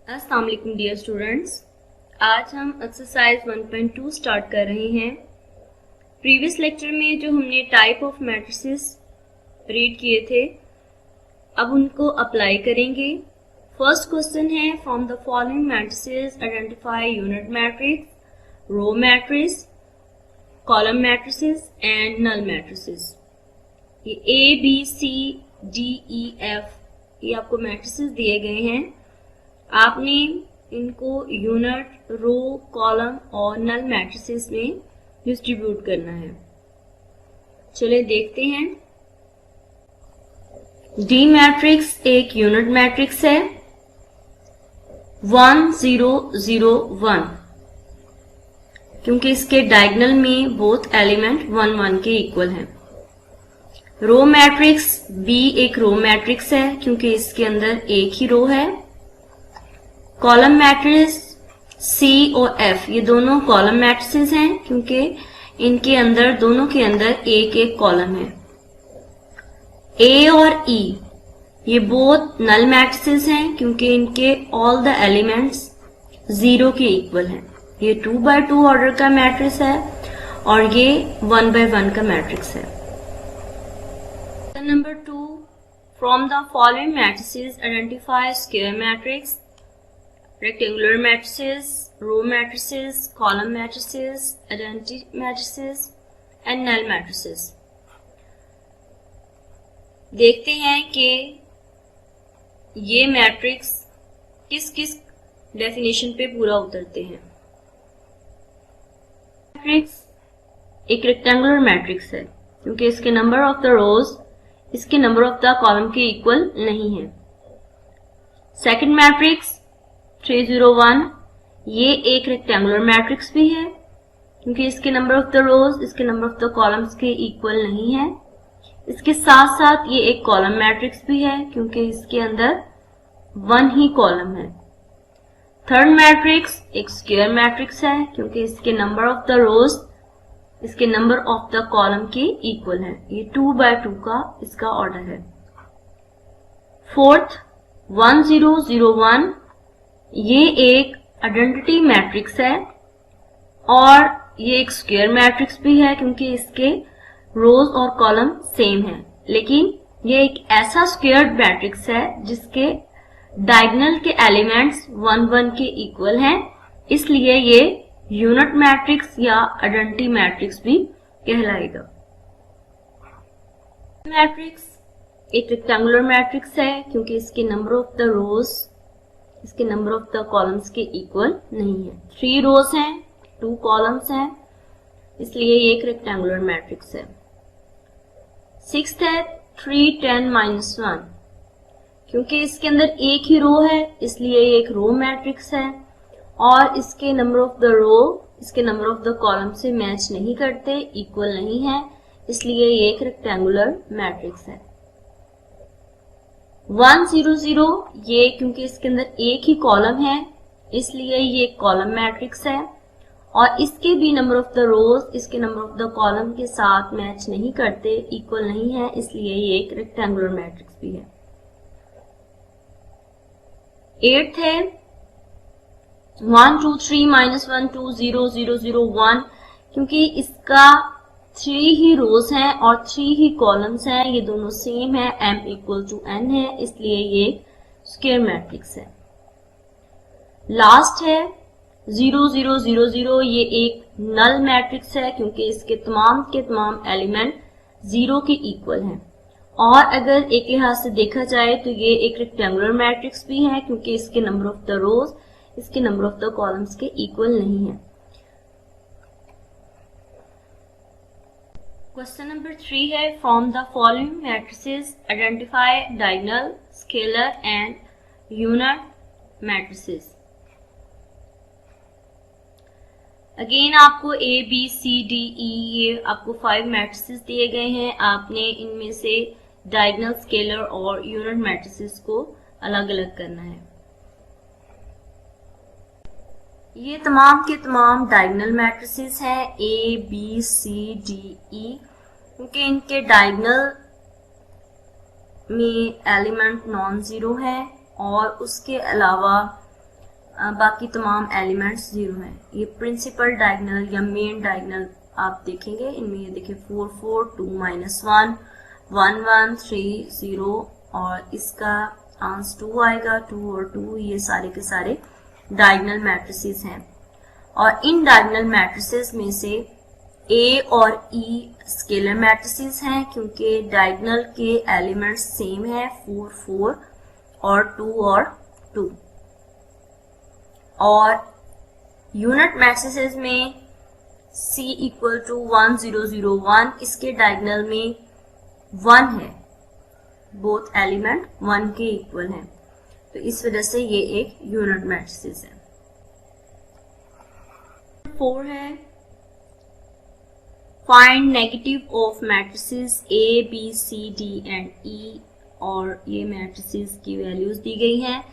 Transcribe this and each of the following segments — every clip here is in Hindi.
अस्सलाम वालेकुम डियर स्टूडेंट्स। आज हम एक्सरसाइज 1.2 स्टार्ट कर रहे हैं। प्रीवियस लेक्चर में जो हमने टाइप ऑफ मैट्रिसेस रीड किए थे, अब उनको अप्लाई करेंगे। फर्स्ट क्वेश्चन है, from the following matrices identify unit matrix, row matrix, column matrices and null matrices. ये A, B, C, D, E, F ये आपको मैट्रिसेस दिए गए हैं। आपने इनको यूनिट, रो, कॉलम और नल मैट्रिसेस में डिस्ट्रीब्यूट करना है। चलिए देखते हैं। डी मैट्रिक्स एक यूनिट मैट्रिक्स है 1 0 0 1, क्योंकि इसके डायगोनल में बोथ एलिमेंट 1 1 के इक्वल हैं। रो मैट्रिक्स बी एक रो मैट्रिक्स है, क्योंकि इसके अंदर एक ही रो है। कॉलम मैट्रिक्स सी और एफ ये दोनों कॉलम मैट्रिसेस हैं, क्योंकि इनके अंदर दोनों के अंदर एक एक कॉलम है। ए और ई ये बोथ नल मैट्रिसेस हैं, क्योंकि इनके ऑल द एलिमेंट्स 0 के इक्वल हैं। ये 2 by 2 ऑर्डर का मैट्रिक्स है और ये 1 by 1 का मैट्रिक्स है। Number 2, from the following matrices identify square matrix, rectangular matrices, row matrices, column matrices, identity matrices and null matrices। देखते हैं कि ये मैट्रिक्स किस किस डेफिनेशन पे पूरा उतरते हैं। मैट्रिक्स एक रेक्टेंगुलर मैट्रिक्स है, क्योंकि इसके नंबर ऑफ द रोज इसके नंबर ऑफ द कॉलम के इक्वल नहीं है। सेकंड मैट्रिक्स 3 0 1 ये एक रेक्टेंगुलर मैट्रिक्स भी है, क्योंकि इसके नंबर ऑफ द रोज इसके नंबर ऑफ द कॉलम्स के इक्वल नहीं है। इसके साथ साथ ये एक कॉलम मैट्रिक्स भी है, क्योंकि इसके अंदर 1 ही कॉलम है। थर्ड मैट्रिक्स एक स्क्वायर मैट्रिक्स है, क्योंकि इसके नंबर ऑफ द रोज इसके नंबर ऑफ द कॉलम के इक्वल है। ये 2 by 2 का इसका ऑर्डर है। फोर्थ 1 0 0 1 ये एक आइडेंटिटी मैट्रिक्स है और ये एक स्क्वायर मैट्रिक्स भी है, क्योंकि इसके रोज और कॉलम सेम है। लेकिन ये एक ऐसा स्क्वायर्ड मैट्रिक्स है जिसके डायगोनल के एलिमेंट्स 1 1 के इक्वल हैं, इसलिए ये यूनिट मैट्रिक्स या आइडेंटिटी मैट्रिक्स भी कहलाएगा। मैट्रिक्स एक रेक्टेंगुलर मैट्रिक्स है, क्योंकि इसके नंबर ऑफ द रोज इसके नंबर ऑफ द कॉलम्स के इक्वल नहीं है। 3 रोज हैं, 2 कॉलम्स हैं, इसलिए ये एक रेक्टेंगुलर मैट्रिक्स है। सिक्स्थ है 3 10 -1, क्योंकि इसके अंदर एक ही रो है, इसलिए ये एक रो मैट्रिक्स है और इसके नंबर ऑफ द रो इसके नंबर ऑफ द कॉलम से मैच नहीं करते, इक्वल नहीं है, इसलिए ये एक रेक्टेंगुलर मैट्रिक्स है। 1 0 0 ये क्योंकि इसके अंदर एक ही कॉलम है, इसलिए ये एक कॉलम मैट्रिक्स है और इसके भी नंबर ऑफ द रोज इसके नंबर ऑफ द कॉलम के साथ मैच नहीं करते, इक्वल नहीं है, इसलिए ये एक रेक्टेंगुलर मैट्रिक्स भी है। 8th है 1 2 3 -1 2 0 0 0 1, क्योंकि इसका 3 ही रोज हैं और 3 ही कॉलम्स हैं, ये दोनों सेम है, m = n है, इसलिए ये स्क्वायर मैट्रिक्स है। लास्ट है 0 0 0 0 ये एक नल मैट्रिक्स है, क्योंकि इसके तमाम के तमाम एलिमेंट 0 के इक्वल हैं और अगर एक लिहाज से देखा जाए तो ये एक रेक्टेंगुलर मैट्रिक्स भी है, क्योंकि इसके नंबर ऑफ द रोज इसके नंबर ऑफ द कॉलम्स के इक्वल नहीं है। क्वेश्चन नंबर 3 है, from the following matrices identify diagonal, scalar and unit matrices. Again आपको A B C D E ये आपको 5 मैट्रिसेस दिए गए हैं। आपने इनमें से डायगोनल, स्केलर और यूनिट मैट्रिसेस को अलग अलग करना है। ये तमाम के तमाम डायगोनल मैट्रिसेस हैं A B C D E, क्योंकि इनके डायगोनल में एलिमेंट नॉन जीरो है और उसके अलावा बाकी तमाम एलिमेंट्स 0 हैं। ये प्रिंसिपल डायगोनल या मेन डायगोनल आप देखेंगे, इनमें ये देखिए 4 4 2 -1 1 1 3 0 और इसका आंसर 2 आएगा। 2 और 2 ये सारे के सारे डायगोनल मैट्रिसेस हैं। और इन डायगोनल मैट्रिसेस में से ए और ई स्केलर मैट्रिसेस हैं क्योंकि डायगोनल के एलिमेंट्स सेम है 4 4 और 2। और यूनिट मैट्रिसेस में C इक्वल टू 1 0 0 1, इसके डायगोनल में 1 है, बोथ एलिमेंट 1 के इक्वल हैं, तो इस वजह से ये एक यूनिट मैट्रिसेस है। 4 है find negative of matrices A B C D and E, और ये मैट्रिसेस की वैल्यूज दी गई हैं।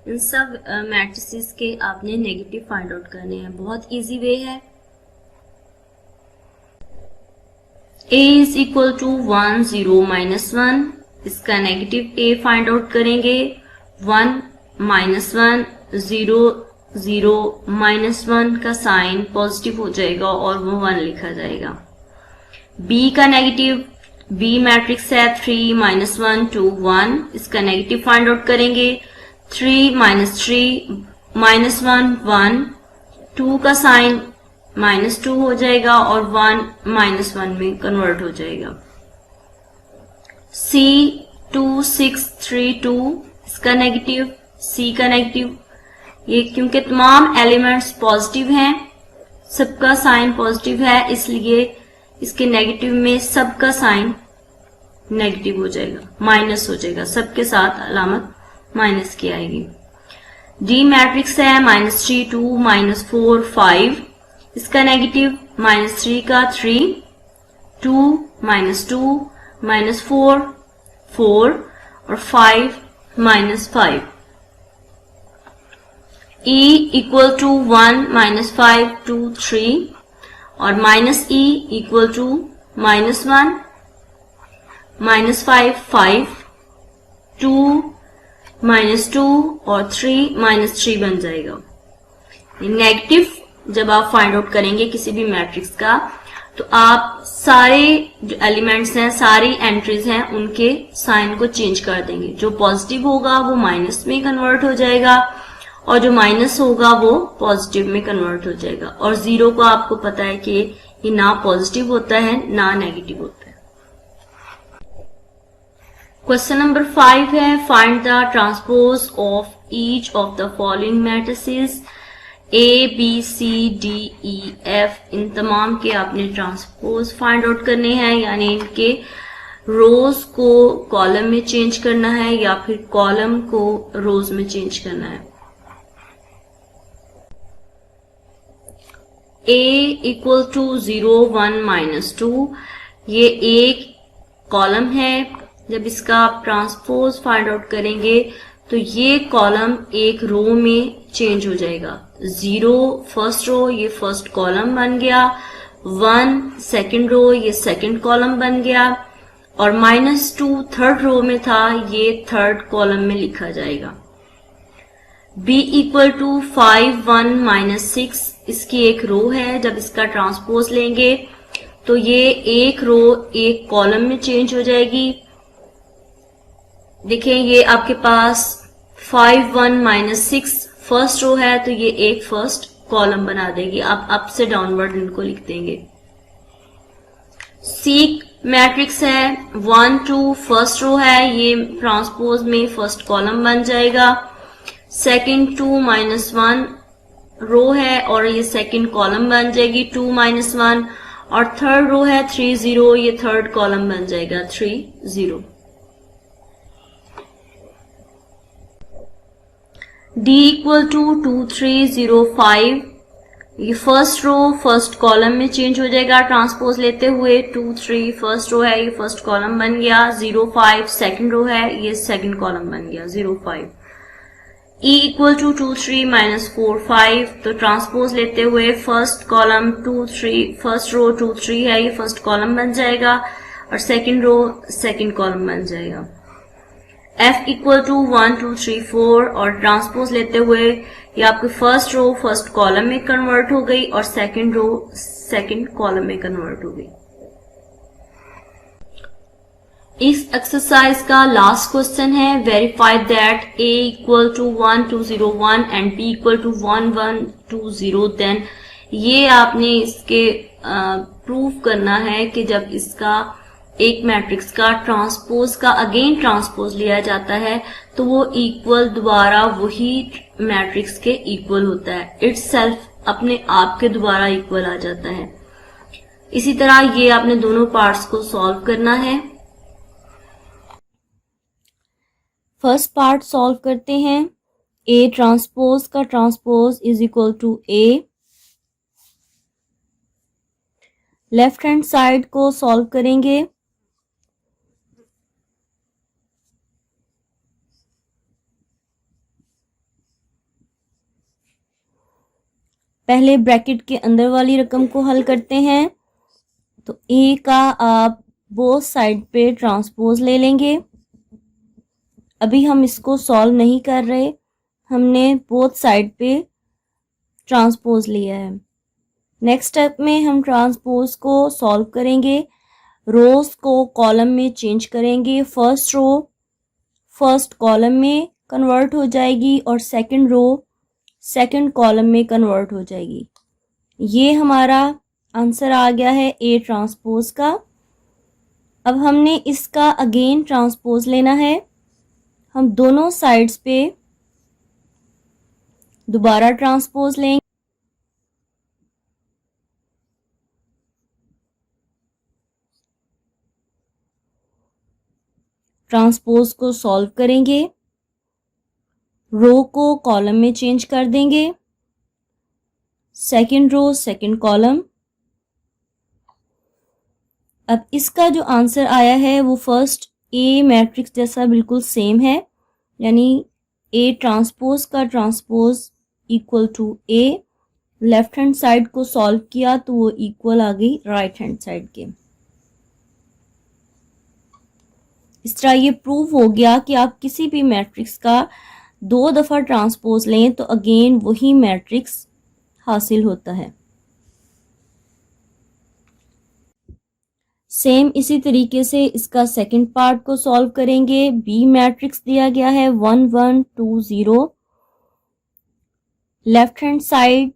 इन सब मैट्रिसेस के आपने नेगेटिव फाइंड आउट करने हैं। बहुत इजी वे है। A इज इक्वल टू 1 0 -1, इसका नेगेटिव A फाइंड आउट करेंगे। 1 -1 0 0 -1 का साइन पॉजिटिव हो जाएगा और वो 1 लिखा जाएगा। B का नेगेटिव, B मैट्रिक्स है 3 -1 2 1, इसका नेगेटिव फाइंड आउट करेंगे। 3 -3 -1 1, 2 का साइन -2 हो जाएगा और 1 -1 में कन्वर्ट हो जाएगा। C 2 6 3 2, इसका नेगेटिव, C का नेगेटिव, ये क्योंकि तमाम एलिमेंट्स पॉजिटिव हैं, सबका साइन पॉजिटिव है, इसलिए इसके नेगेटिव में सबका साइन नेगेटिव हो जाएगा, माइनस हो जाएगा, सबके साथ अलामत माइनस की आएगी। D मैट्रिक्स है -3 2 -4 5, इसका नेगेटिव -3 का 3 2 -2 -4 4 और 5 -5। E इक्वल टू 1 -5 2 3 और -E इक्वल टू -1 -5 5 2 -2 और 3 -3 बन जाएगा। नेगेटिव जब आप फाइंड आउट करेंगे किसी भी मैट्रिक्स का, तो आप सारे जो एलिमेंट्स हैं, सारी एंट्रीज हैं, उनके साइन को चेंज कर देंगे। जो पॉजिटिव होगा वो माइनस में कन्वर्ट हो जाएगा और जो माइनस होगा वो पॉजिटिव में कन्वर्ट हो जाएगा। और 0 को आपको पता है कि ये ना पॉजिटिव होता है ना नेगेटिव होता है। क्वेश्चन नंबर 5 है find the transpose of each of the following matrices A B C D E F, इन तमाम के आपने ट्रांसपोज फाइंड आउट करने हैं, यानी इनके रोज को कॉलम में चेंज करना है या फिर कॉलम को रोज में चेंज करना है। A इक्वल टू 0 1 -2, ये एक कॉलम है। जब इसका आप ट्रांसपोज फाइंड आउट करेंगे तो ये कॉलम एक रो में चेंज हो जाएगा। 0 फर्स्ट रो, ये फर्स्ट कॉलम बन गया। 1 सेकंड रो, ये सेकंड कॉलम बन गया। और -2 थर्ड रो में था, ये थर्ड कॉलम में लिखा जाएगा। B इक्वल टू 5 1 -6, इसकी एक रो है। जब इसका ट्रांसपोज लेंगे तो ये एक रो एक कॉलम में चेंज हो जाएगी। देखें, ये आपके पास 5 1 -6 फर्स्ट रो है, तो ये एक फर्स्ट कॉलम बना देगी। आप अप से डाउनवर्ड इनको लिख देंगे। C मैट्रिक्स है 1 2 फर्स्ट रो है, ये ट्रांसपोज में फर्स्ट कॉलम बन जाएगा। सेकंड 2 -1 रो है और ये सेकंड कॉलम बन जाएगी 2 -1। और थर्ड रो है 3 0, ये थर्ड कॉलम बन जाएगा 3 0। D इक्वल टू 2 3 0 5, ये फर्स्ट रो फर्स्ट कॉलम में चेंज हो जाएगा ट्रांसपोज लेते हुए। 2 3 फर्स्ट रो है, ये फर्स्ट कॉलम बन गया। 0 5 सेकंड रो है, ये सेकंड कॉलम बन गया 0 5। E इक्वल टू 2 3 -4 5, तो ट्रांसपोज लेते हुए फर्स्ट कॉलम 2 3 फर्स्ट रो 2 3 है, ये फर्स्ट कॉलम बन जाएगा और सेकंड रो सेकंड कॉलम बन जाएगा। F इक्वल टू 1 2 3 4 और ट्रांसपोज लेते हुए ये आपकी फर्स्ट रो फर्स्ट कॉलम में कन्वर्ट हो गई और सेकंड रो सेकंड कॉलम में कन्वर्ट हो गई। इस एक्सरसाइज का लास्ट क्वेश्चन है verify that A equal to 1201 and B equal to 1120 then ये आपने इसके प्रूव करना है कि जब इसका एक मैट्रिक्स का ट्रांसपोज का अगेन ट्रांसपोज लिया जाता है तो वो इक्वल दोबारा वही मैट्रिक्स के इक्वल होता है, इटसेल्फ अपने आप के दोबारा इक्वल आ जाता है। इसी तरह ये आपने दोनों पार्ट्स को सॉल्व करना है। फर्स्ट पार्ट सॉल्व करते हैं। A ट्रांसपोज का transpose is equal to A। Left hand side को सॉल्व करेंगे। पहले ब्रैकेट के अंदर वाली रकम को हल करते हैं। तो A का आप बोथ साइड पे ट्रांसपोज ले लेंगे। अभी हम इसको सॉल्व नहीं कर रहे, हमने बोथ साइड पे ट्रांसपोज लिया है। नेक्स्ट स्टेप में हम ट्रांसपोज को सॉल्व करेंगे। रोज को कॉलम में चेंज करेंगे। फर्स्ट रो फर्स्ट कॉलम में कन्वर्ट हो जाएगी और सेकंड रो सेकंड कॉलम में कन्वर्ट हो जाएगी। ये हमारा आंसर आ गया है A ट्रांसपोज का। अब हमने इसका अगेन ट्रांसपोज लेना है। हम दोनों साइड्स पे दोबारा ट्रांसपोज लेंगे। ट्रांसपोज को सॉल्व करेंगे। रो को कॉलम में चेंज कर देंगे। Second row second column. अब इसका जो आंसर आया है वो फर्स्ट A मैट्रिक्स जैसा बिल्कुल सेम है, यानी A ट्रांसपोज का transpose equal to A। Left hand side को सॉल्व किया तो वो इक्वल आ गई राइट हैंड साइड के। इस तरह ये प्रूव हो गया कि आप किसी भी मैट्रिक्स का 2 दफा ट्रांसपोज लें तो अगेन वही मैट्रिक्स हासिल होता है। सेम इसी तरीके से इसका सेकंड पार्ट को सॉल्व करेंगे। बी मैट्रिक्स दिया गया है 1 1 2 0। Left hand side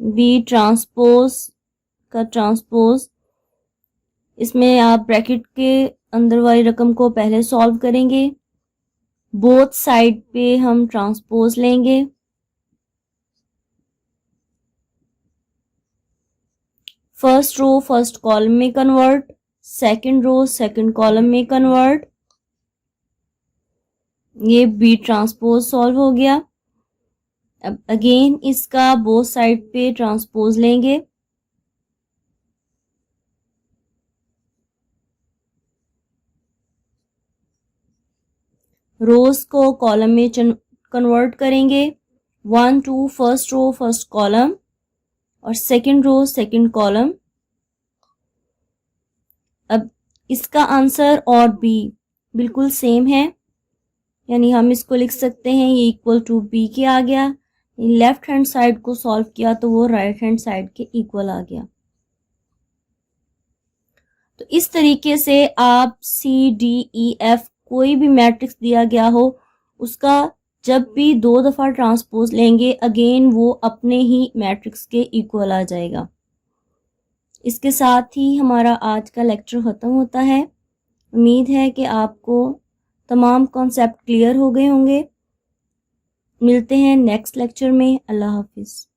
B transpose का ट्रांसपोज, इसमें आप ब्रैकेट के अंदर वाली रकम को पहले सॉल्व करेंगे। बोथ साइड पे हम ट्रांसपोज लेंगे। फर्स्ट रो फर्स्ट कॉलम में convert, second row second column में कन्वर्ट। ये बी ट्रांसपोज सॉल्व हो गया। अब अगेन इसका बोथ साइड पे ट्रांसपोज लेंगे। रोज को कॉलम में कन्वर्ट करेंगे। 1 2 फर्स्ट रो फर्स्ट कॉलम और सेकंड रो सेकंड कॉलम। अब इसका आंसर और बी बिल्कुल सेम है, यानी हम इसको लिख सकते हैं ये इक्वल टू बी के आ गया। लेफ्ट हैंड साइड को सॉल्व किया तो वो राइट हैंड साइड के इक्वल आ गया। तो इस तरीके से आप सी डी ई एफ कोई भी मैट्रिक्स दिया गया हो उसका जब भी 2 दफा ट्रांसपोज लेंगे अगेन वो अपने ही मैट्रिक्स के इक्वल आ जाएगा। इसके साथ ही हमारा आज का लेक्चर ख़त्म होता है। उम्मीद है कि आपको तमाम कॉन्सेप्ट क्लियर हो गए होंगे। मिलते हैं नेक्स्ट लेक्चर में। अल्लाह हाफिज़।